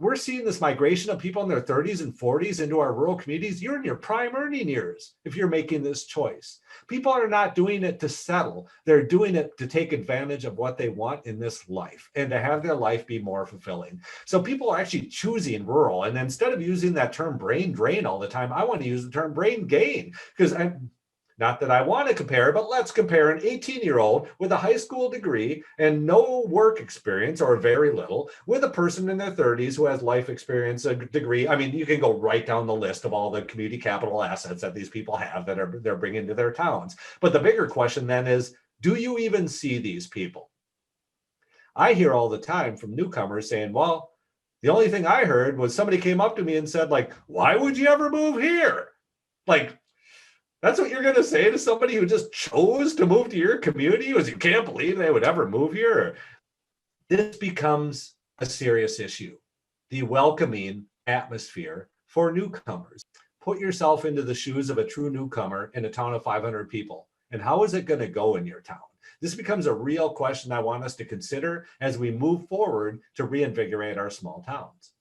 we're seeing this migration of people in their 30s and 40s into our rural communities. You're in your prime earning years if you're making this choice. People are not doing it to settle. They're doing it to take advantage of what they want in this life and to have their life be more fulfilling. So people are actually choosing rural. And instead of using that term brain drain all the time, I want to use the term brain gain, because I'm not that I want to compare, but let's compare an 18-year-old with a high school degree and no work experience or very little with a person in their 30s who has life experience, a degree. I mean, you can go right down the list of all the community capital assets that these people have that they're bringing to their towns. But the bigger question then is, do you even see these people? I hear all the time from newcomers saying, well, the only thing I heard was somebody came up to me and said, like, why would you ever move here? Like, that's what you're going to say to somebody who just chose to move to your community? Was you can't believe they would ever move here? This becomes a serious issue. The welcoming atmosphere for newcomers. Put yourself into the shoes of a true newcomer in a town of 500 people. And how is it going to go in your town? This becomes a real question I want us to consider as we move forward to reinvigorate our small towns.